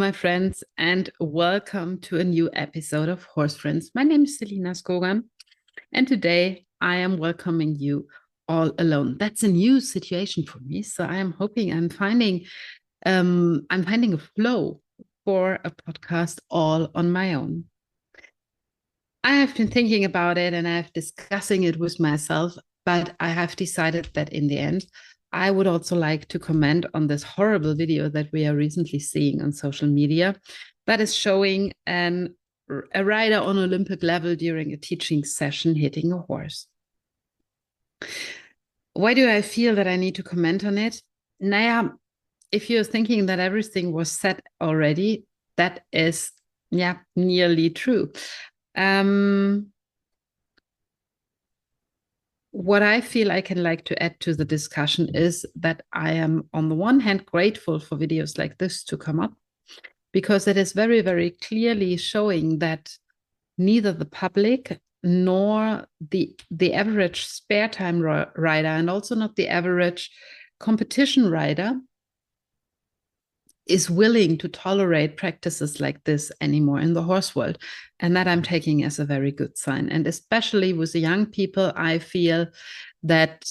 my friends, and welcome to a new episode of Horsefriends. My name is Selina Skogan, and today I am welcoming you all alone. That's a new situation for me, so I am hoping I'm finding a flow for a podcast all on my own. I have been thinking about it and I've discussing it with myself, but I have decided that in the end, I would also like to comment on this horrible video that we are recently seeing on social media that is showing a rider on Olympic level during a teaching session hitting a horse. Why do I feel that I need to comment on it? Naja, if you're thinking that everything was said already, that is, nearly true. What I feel I can like to add to the discussion is that I am, on the one hand, grateful for videos like this to come up, because it is very, very clearly showing that neither the public nor the average spare time rider, and also not the average competition rider, is willing to tolerate practices like this anymore in the horse world. And that I'm taking as a very good sign. And especially with the young people, I feel that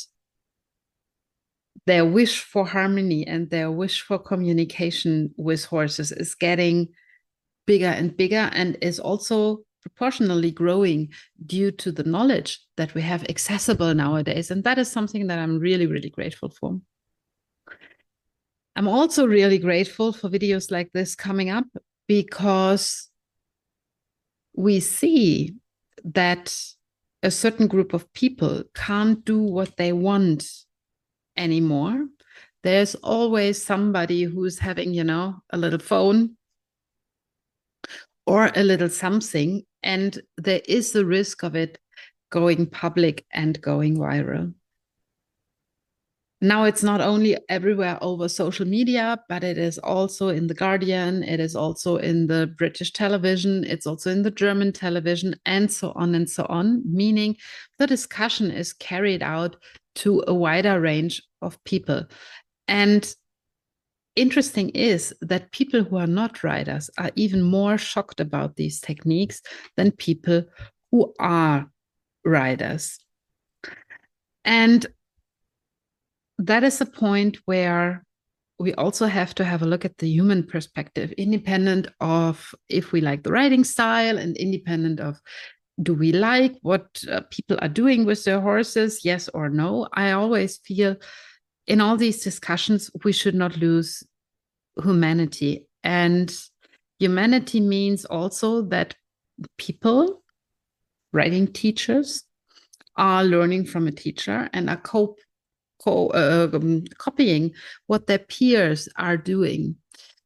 their wish for harmony and their wish for communication with horses is getting bigger and bigger, and is also proportionally growing due to the knowledge that we have accessible nowadays. And that is something that I'm really, really grateful for. I'm also really grateful for videos like this coming up, because we see that a certain group of people can't do what they want anymore. There's always somebody who's having, a little phone or a little something, and there is the risk of it going public and going viral. Now it's not only everywhere over social media, but it is also in The Guardian, it is also in the British television, it's also in the German television, and so on, meaning the discussion is carried out to a wider range of people. And interesting is that people who are not riders are even more shocked about these techniques than people who are riders. And that is a point where we also have to have a look at the human perspective, independent of if we like the riding style and independent of do we like what people are doing with their horses, yes or no. I always feel in all these discussions, we should not lose humanity. And humanity means also that people, riding teachers, are learning from a teacher and are copying what their peers are doing.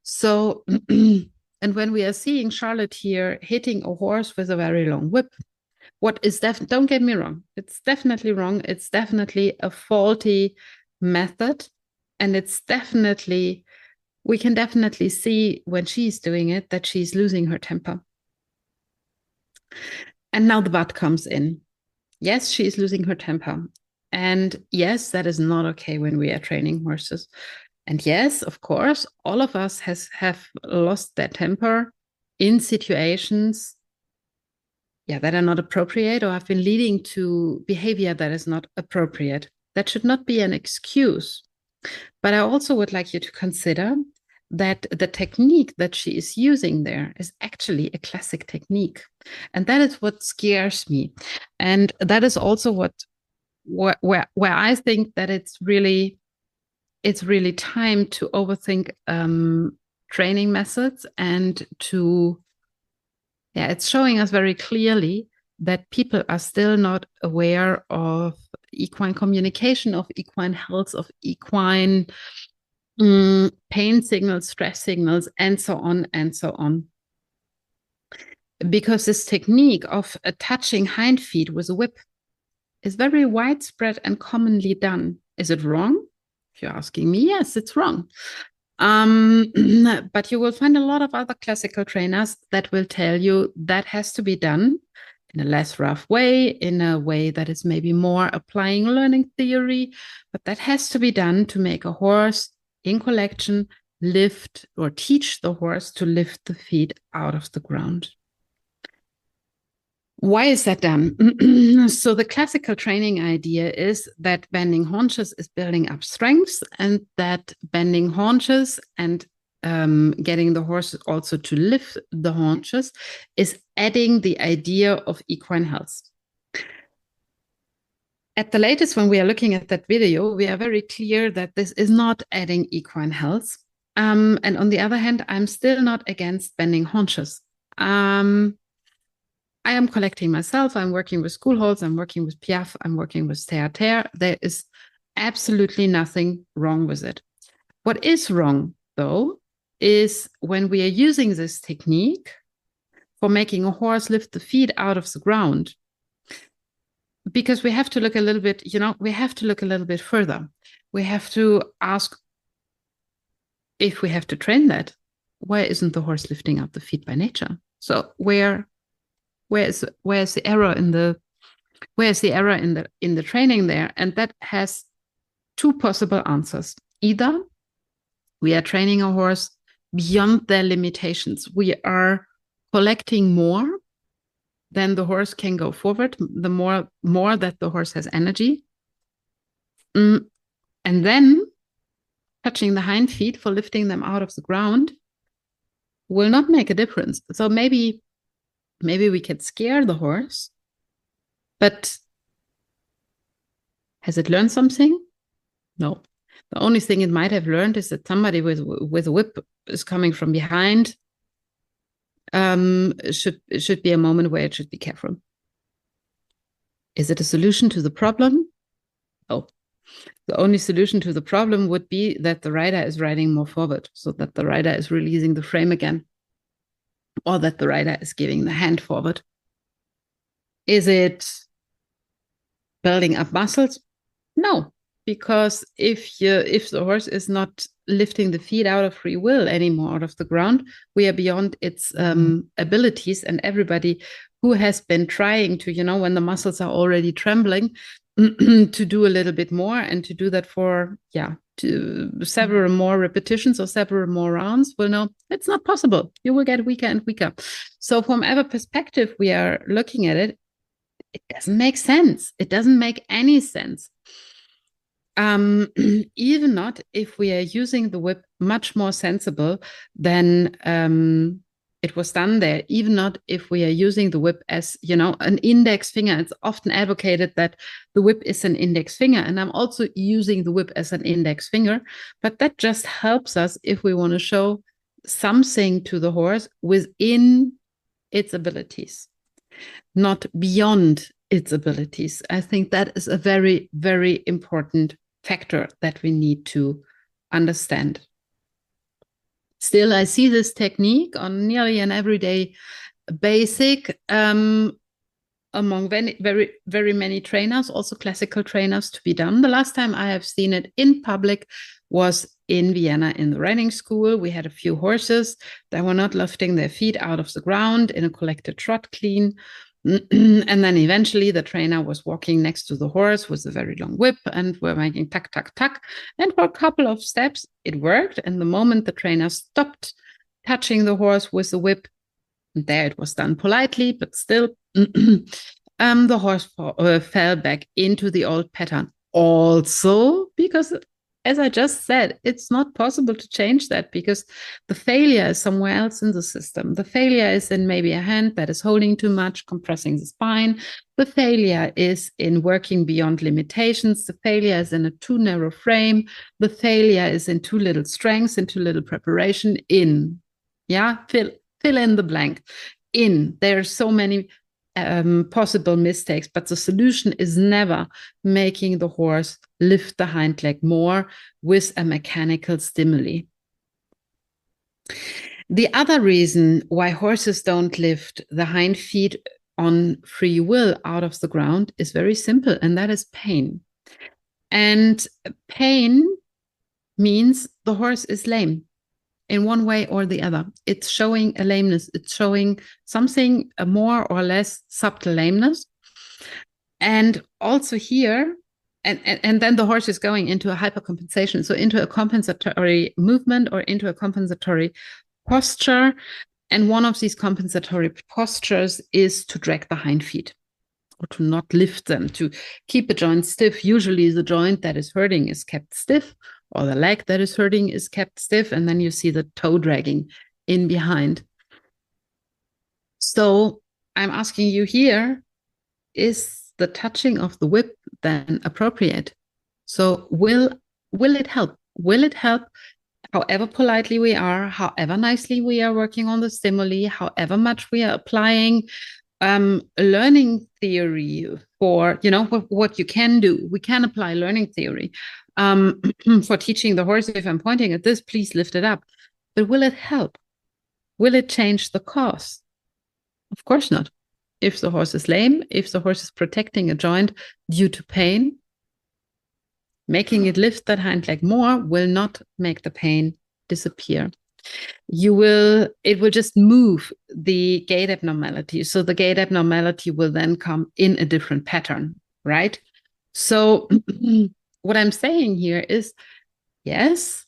So, and when we are seeing Charlotte here hitting a horse with a very long whip, what is don't get me wrong, it's definitely wrong. It's definitely a faulty method. And it's definitely, we can definitely see when she's doing it that she's losing her temper. And now the but comes in. Yes, she's losing her temper. And yes, that is not okay when we are training horses. And yes, of course, all of us have lost their temper in situations, that are not appropriate or have been leading to behavior that is not appropriate. That should not be an excuse. But I also would like you to consider that the technique that she is using there is actually a classic technique. And that is what scares me. And that is also where I think that it's really time to overthink training methods, and to, it's showing us very clearly that people are still not aware of equine communication, of equine health, of equine pain signals, stress signals, and so on and so on. Because this technique of attaching hind feet with a whip is very widespread and commonly done. Is it wrong? If you're asking me, yes, it's wrong. But you will find a lot of other classical trainers that will tell you that has to be done in a less rough way, in a way that is maybe more applying learning theory, but that has to be done to make a horse in collection lift or teach the horse to lift the feet out of the ground. Why is that done? So the classical training idea is that bending haunches is building up strength, and that bending haunches and getting the horse also to lift the haunches is adding the idea of equine health. At the latest, when we are looking at that video, we are very clear that this is not adding equine health. And on the other hand, I'm still not against bending haunches. I am collecting myself. I'm working with school holds. I'm working with Piaffe. I'm working with terre. There is absolutely nothing wrong with it. What is wrong, though, is when we are using this technique for making a horse lift the feet out of the ground, because we have to look a little bit, we have to look a little bit further. We have to ask, if we have to train that, why isn't the horse lifting up the feet by nature? So where's the error in the training there? And that has two possible answers. Either we are training a horse beyond their limitations. We are collecting more than the horse can go forward, the more that the horse has energy. And then touching the hind feet for lifting them out of the ground will not make a difference. So maybe we can scare the horse, but has it learned something? No. The only thing it might have learned is that somebody with a whip is coming from behind. It should be a moment where it should be careful. Is it a solution to the problem? No. The only solution to the problem would be that the rider is riding more forward, so that the rider is releasing the frame again, or that the rider is giving the hand forward. Is it building up muscles? No, because if the horse is not lifting the feet out of free will anymore out of the ground, we are beyond its abilities. And everybody who has been trying to, when the muscles are already trembling, to do a little bit more and to do that for several more repetitions or several more rounds will know it's not possible. You will get weaker and weaker. So from our perspective, we are looking at it. It doesn't make sense. It doesn't make any sense. Even not if we are using the whip much more sensible than it was done there, even not if we are using the whip as, an index finger. It's often advocated that the whip is an index finger, and I'm also using the whip as an index finger, but that just helps us if we want to show something to the horse within its abilities, not beyond its abilities. I think that is a very, very important factor that we need to understand. Still, I see this technique on nearly an everyday basic among very, very many trainers, also classical trainers, to be done. The last time I have seen it in public was in Vienna in the riding school. We had a few horses that were not lifting their feet out of the ground in a collected trot clean. And then eventually the trainer was walking next to the horse with a very long whip, and we're making tuck, tuck, tuck. And for a couple of steps, it worked. And the moment the trainer stopped touching the horse with the whip, there it was done politely, but still, the horse fell back into the old pattern. Also, because, as I just said, it's not possible to change that, because the failure is somewhere else in the system. The failure is in maybe a hand that is holding too much, compressing the spine. The failure is in working beyond limitations. The failure is in a too narrow frame. The failure is in too little strength and too little preparation. Fill in the blank. There are so many possible mistakes, but the solution is never making the horse lift the hind leg more with a mechanical stimuli. The other reason why horses don't lift the hind feet on free will out of the ground is very simple, and that is pain. And pain means the horse is lame in one way or the other. It's showing a lameness. It's showing something, a more or less subtle lameness. And also here, and then the horse is going into a hypercompensation, so into a compensatory movement or into a compensatory posture. And one of these compensatory postures is to drag the hind feet or to not lift them, to keep the joint stiff. Usually the joint that is hurting is kept stiff, or the leg that is hurting is kept stiff, and then you see the toe dragging in behind. So I'm asking you here, is the touching of the whip then appropriate? So will it help? Will it help however politely we are, however nicely we are working on the stimuli, however much we are applying learning theory for, what you can do? We can apply learning theory for teaching the horse. If I'm pointing at this, please lift it up. But will it help? Will it change the cause? Of course not. If the horse is lame, if the horse is protecting a joint due to pain, making it lift that hind leg more will not make the pain disappear. It will just move the gait abnormality. So the gait abnormality will then come in a different pattern, right? So what I'm saying here is, yes,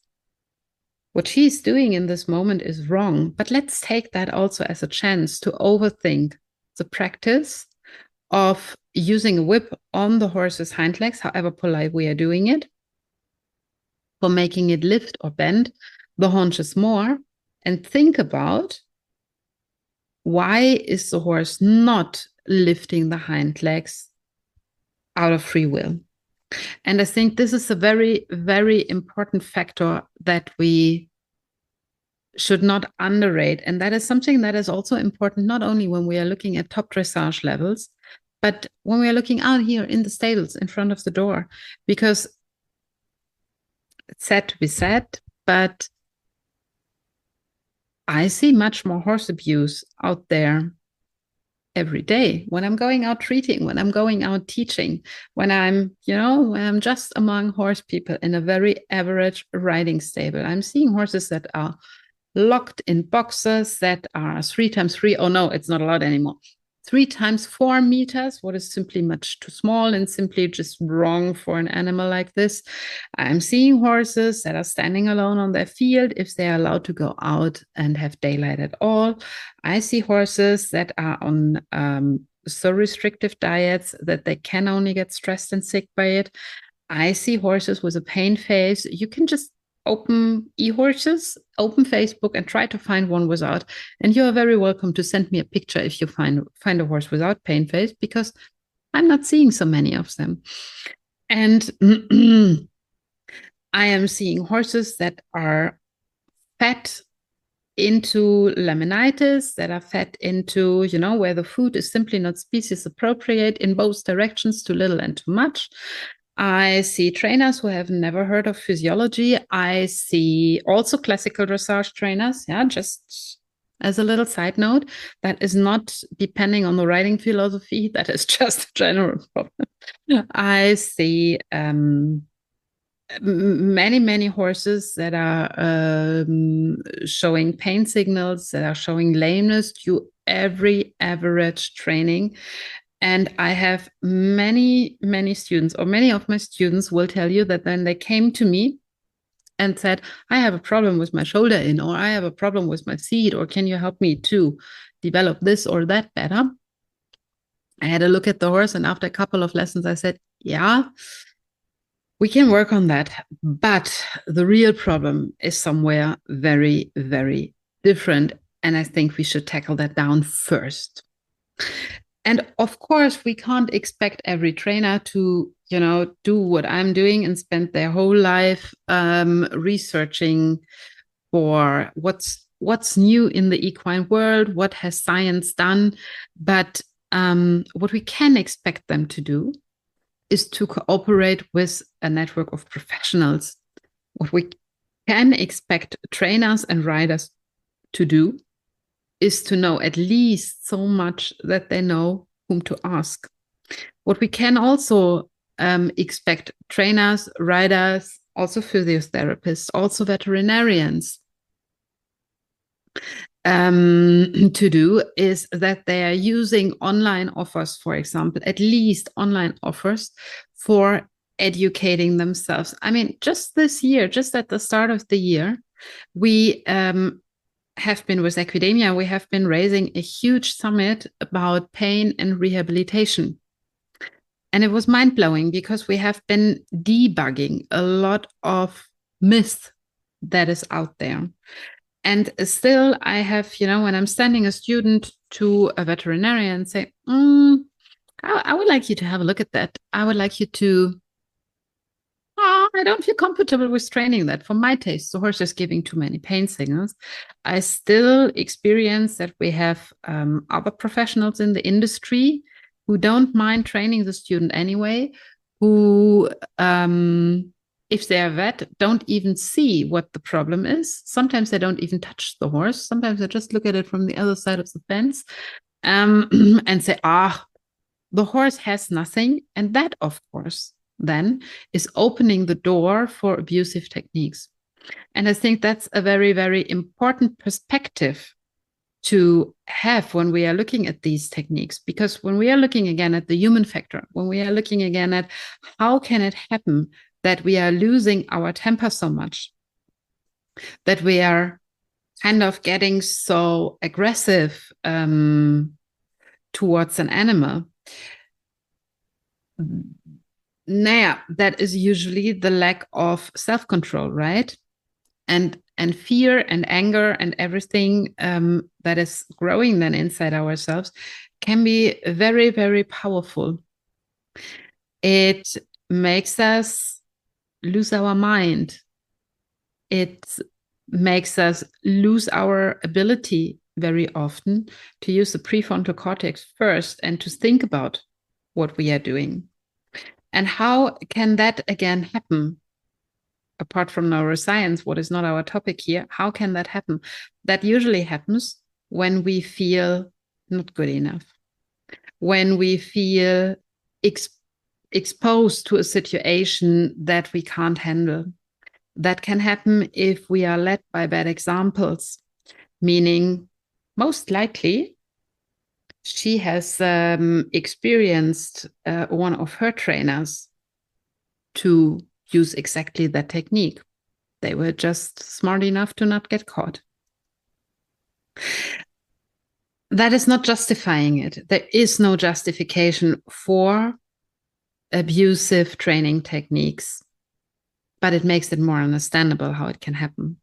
what she's doing in this moment is wrong, but let's take that also as a chance to overthink the practice of using a whip on the horse's hind legs, however polite we are doing it, for making it lift or bend the haunches more, and think about, why is the horse not lifting the hind legs out of free will? And I think this is a very, very important factor that we should not underrate. And that is something that is also important, not only when we are looking at top dressage levels, but when we are looking out here in the stables in front of the door, because it's sad to be said, but I see much more horse abuse out there every day when I'm going out treating, when I'm going out teaching, when I'm just among horse people in a very average riding stable. I'm seeing horses that are locked in boxes that are 3x3. Oh no, it's not allowed anymore. 3x4 meters, what is simply much too small and simply just wrong for an animal like this. I'm seeing horses that are standing alone on their field if they are allowed to go out and have daylight at all. I see horses that are on so restrictive diets that they can only get stressed and sick by it. I see horses with a pain face. You can just open eHorses, open Facebook, and try to find one without. And you are very welcome to send me a picture if you find a horse without pain face, because I'm not seeing so many of them. And I am seeing horses that are fed into laminitis, that are fed into, where the food is simply not species appropriate in both directions, too little and too much. I see trainers who have never heard of physiology. I see also classical dressage trainers, just as a little side note, that is not depending on the riding philosophy, that is just a general problem. I see many horses that are showing pain signals, that are showing lameness to every average training. And I have many students, or many of my students will tell you that when they came to me and said, I have a problem with my shoulder in, or I have a problem with my seat, or can you help me to develop this or that better? I had a look at the horse, and after a couple of lessons, I said, yeah, we can work on that. But the real problem is somewhere very, very different. And I think we should tackle that down first. And of course, we can't expect every trainer to, do what I'm doing and spend their whole life researching for what's new in the equine world, what has science done. But what we can expect them to do is to cooperate with a network of professionals. What we can expect trainers and riders to do is to know at least so much that they know whom to ask. What we can also expect trainers, riders, also physiotherapists, also veterinarians to do is that they are using online offers, for example, at least online offers for educating themselves. I mean, just this year, just at the start of the year, we have been with Academia, we have been raising a huge summit about pain and rehabilitation. And it was mind blowing because we have been debugging a lot of myth that is out there. And still, I have, when I'm sending a student to a veterinarian, say, I would like you to have a look at that. I would like you to, I don't feel comfortable with training that. For my taste, the horse is giving too many pain signals. I still experience that we have other professionals in the industry who don't mind training the student anyway, who, if they are vet, don't even see what the problem is. Sometimes they don't even touch the horse. Sometimes they just look at it from the other side of the fence and say, the horse has nothing. And that, of course, then is opening the door for abusive techniques. And I think that's a very, very important perspective to have when we are looking at these techniques, because when we are looking again at the human factor, when we are looking again at how can it happen that we are losing our temper so much, that we are kind of getting so aggressive towards an animal, that is usually the lack of self-control, right? And fear and anger and everything that is growing then inside ourselves can be very, very powerful. It makes us lose our mind. It makes us lose our ability very often to use the prefrontal cortex first and to think about what we are doing. And how can that again happen? Apart from neuroscience, what is not our topic here, how can that happen? That usually happens when we feel not good enough, when we feel exposed to a situation that we can't handle. That can happen if we are led by bad examples, meaning most likely she has experienced one of her trainers to use exactly that technique. They were just smart enough to not get caught. That is not justifying it. There is no justification for abusive training techniques, but it makes it more understandable how it can happen.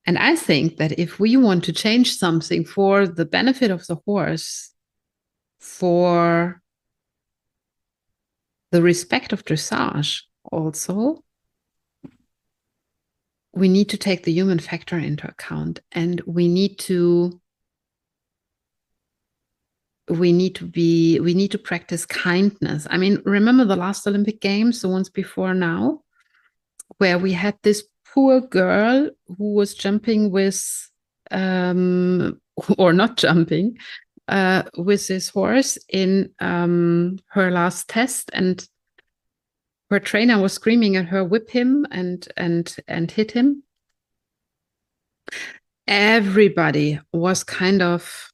And I think that if we want to change something for the benefit of the horse, for the respect of dressage also, we need to take the human factor into account, and we need to practice kindness. I mean, remember the last Olympic Games, the ones before now, where we had this poor girl who was jumping with or not jumping with this horse in her last test, and her trainer was screaming at her, whip him and hit him. Everybody was kind of,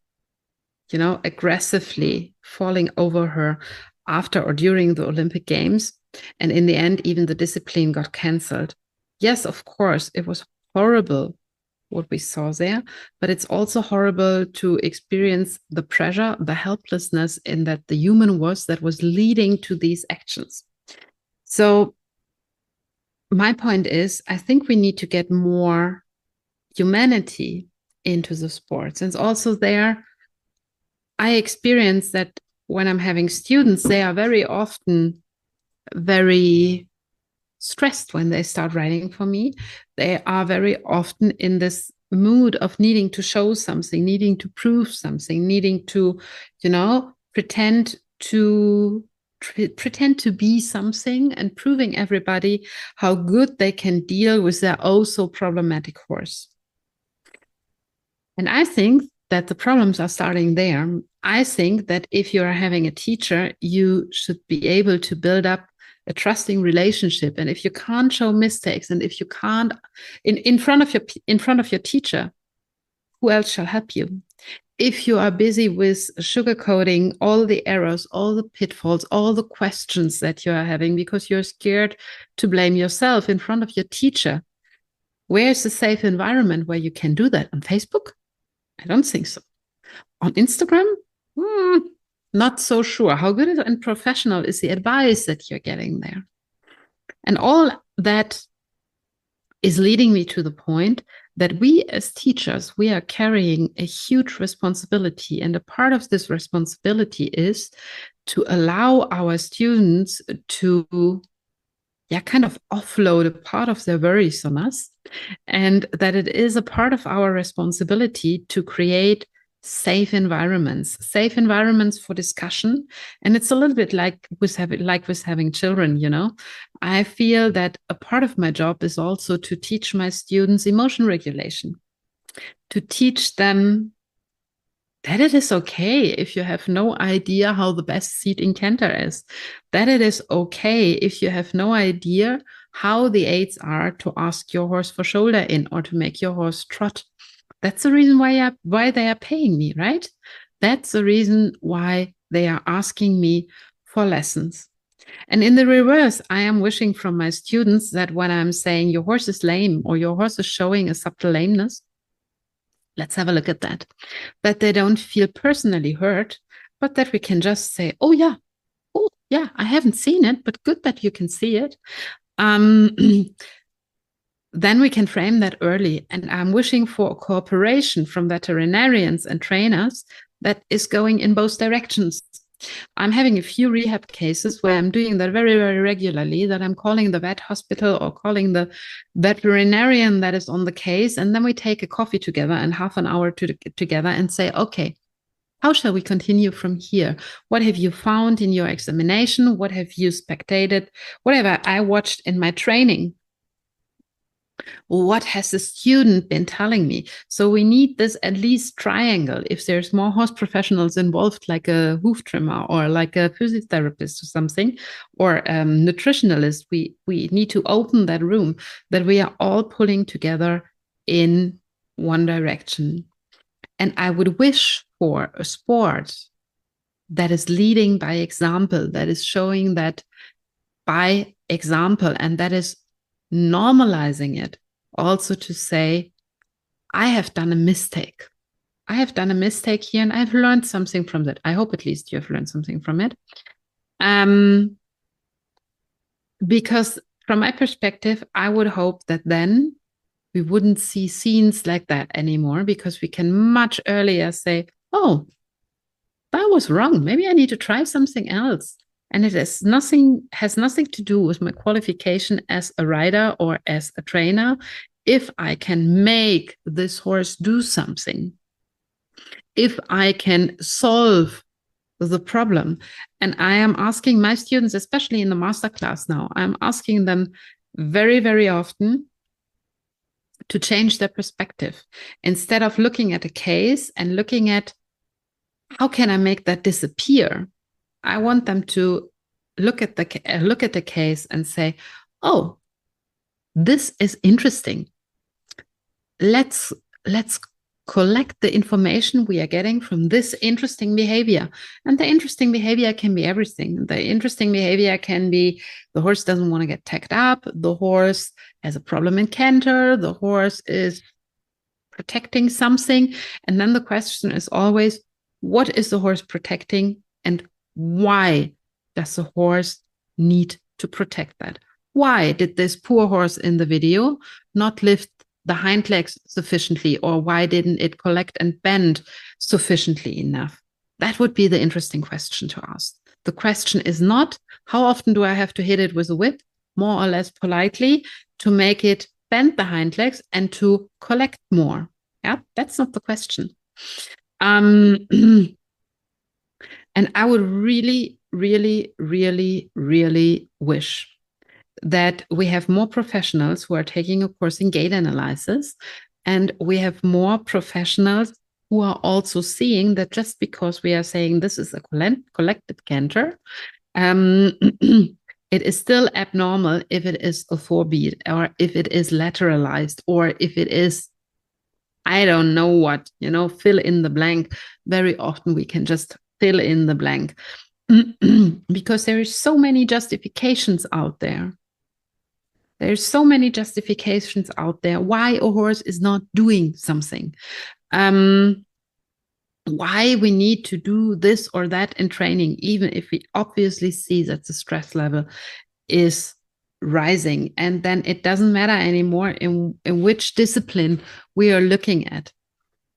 aggressively falling over her after or during the Olympic Games. And in the end, even the discipline got canceled. Yes, of course, it was horrible what we saw there, but it's also horrible to experience the pressure, the helplessness in that the human was that was leading to these actions. So my point is, I think we need to get more humanity into the sports. And also there, I experience that when I'm having students, they are very often very stressed when they start writing for me. They are very often in this mood of needing to show something, needing to prove something, needing to, pretend to be something and proving everybody how good they can deal with their oh so problematic horse. And I think that the problems are starting there. I think that if you are having a teacher, you should be able to build up a trusting relationship. And if you can't show mistakes, and if you can't in front of your teacher, who else shall help you? if you are busy with sugarcoating all the errors, all the pitfalls, all the questions that you are having because you're scared to blame yourself in front of your teacher, where's the safe environment where you can do that? On Facebook? I don't think so. On Instagram? Not so sure. How good and professional is the advice that you're getting there? And all that is leading me to the point that we as teachers, we are carrying a huge responsibility. And a part of this responsibility is to allow our students to kind of offload a part of their worries on us, and that it is a part of our responsibility to create safe environments for discussion. And it's a little bit like with having children, you know. I feel that a part of my job is also to teach my students emotion regulation, to teach them that it is okay if you have no idea how the best seat in canter is, that it is okay if you have no idea how the aids are to ask your horse for shoulder in or to make your horse trot. That's the reason why they are paying me, right? That's the reason why they are asking me for lessons. And in the reverse, I am wishing from my students that when I'm saying your horse is lame or your horse is showing a subtle lameness, let's have a look at that they don't feel personally hurt, but that we can just say, oh yeah, I haven't seen it, but good that you can see it. Then we can frame that early. And I'm wishing for cooperation from veterinarians and trainers that is going in both directions. I'm having a few rehab cases where I'm doing that very, very regularly, that I'm calling the vet hospital or calling the veterinarian that is on the case. And then we take a coffee together and half an hour together and say, okay, how shall we continue from here? What have you found in your examination? What have you spectated? Whatever I watched in my training. What has the student been telling me? So we need this at least triangle. If there's more horse professionals involved, like a hoof trimmer or like a physiotherapist or something, or a nutritionalist, we need to open that room, that we are all pulling together in one direction. And I would wish for a sport that is leading by example, that is showing that by example, and that is normalizing it, also to say, I have done a mistake. I have done a mistake here and I've learned something from that. I hope at least you have learned something from it. Because from my perspective, I would hope that then we wouldn't see scenes like that anymore, because we can much earlier say, oh, that was wrong. Maybe I need to try something else. And it has nothing to do with my qualification as a rider or as a trainer. If I can make this horse do something, if I can solve the problem. And I am asking my students, especially in the masterclass now, I'm asking them very, very often to change their perspective. Instead of looking at a case and looking at how can I make that disappear, I want them to look at the case and say, oh, this is interesting. Let's collect the information we are getting from this interesting behavior. And the interesting behavior can be everything. The interesting behavior can be the horse doesn't want to get tacked up, the horse has a problem in canter, the horse is protecting something. And then the question is always, what is the horse protecting and why does the horse need to protect that? Why did this poor horse in the video not lift the hind legs sufficiently, or why didn't it collect and bend sufficiently enough? That would be the interesting question to ask. The question is not, how often do I have to hit it with a whip, more or less politely, to make it bend the hind legs and to collect more? Yeah, that's not the question. And I would really, really, really, really wish that we have more professionals who are taking a course in gait analysis, and we have more professionals who are also seeing that just because we are saying this is a collected canter, it is still abnormal if it is a forebeat, or if it is lateralized, or if it is I don't know what, fill in the blank. Very often we can just fill in the blank because there are so many justifications out there. There's so many justifications out there why a horse is not doing something. Why we need to do this or that in training, even if we obviously see that the stress level is rising. And then it doesn't matter anymore in which discipline we are looking at.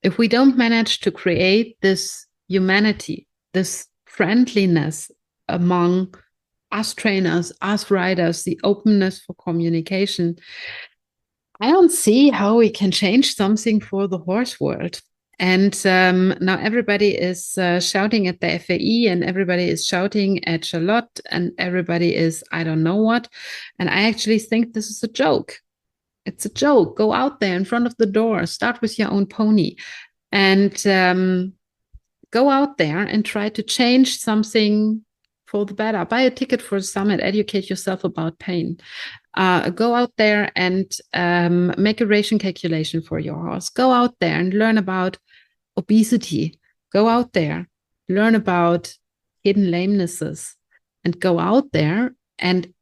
If we don't manage to create this humanity, this friendliness among us trainers, us riders, the openness for communication, I don't see how we can change something for the horse world. And now everybody is shouting at the FAE, and everybody is shouting at Charlotte, and everybody is, I don't know what. And I actually think this is a joke. It's a joke. Go out there in front of the door, start with your own pony, and go out there and try to change something for the better. Buy a ticket for a summit, educate yourself about pain. Go out there and make a ration calculation for your horse. Go out there and learn about obesity. Go out there, learn about hidden lamenesses, and go out there and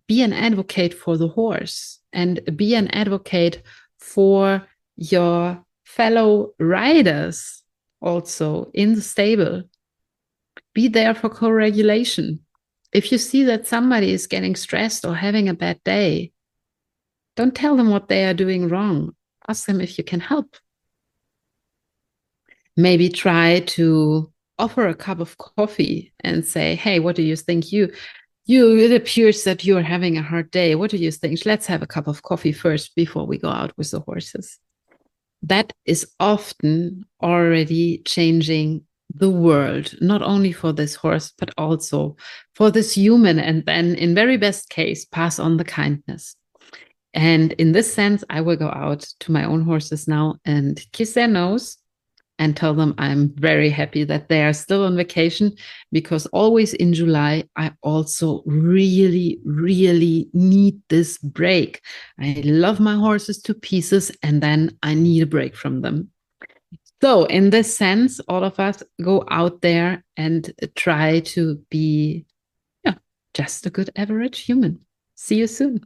be an advocate for the horse and be an advocate for your fellow riders also in the stable. Be there for co-regulation. If you see that somebody is getting stressed or having a bad day, don't tell them what they are doing wrong. Ask them if you can help. Maybe try to offer a cup of coffee and say, hey, what do you think? It appears that you're having a hard day. What do you think? Let's have a cup of coffee first before we go out with the horses. That is often already changing the world, not only for this horse, but also for this human. And then in very best case, pass on the kindness. And in this sense, I will go out to my own horses now and kiss their nose and tell them I'm very happy that they are still on vacation, because always in July, I also really, really need this break. I love my horses to pieces, and then I need a break from them. So in this sense, all of us go out there and try to be just a good average human. See you soon.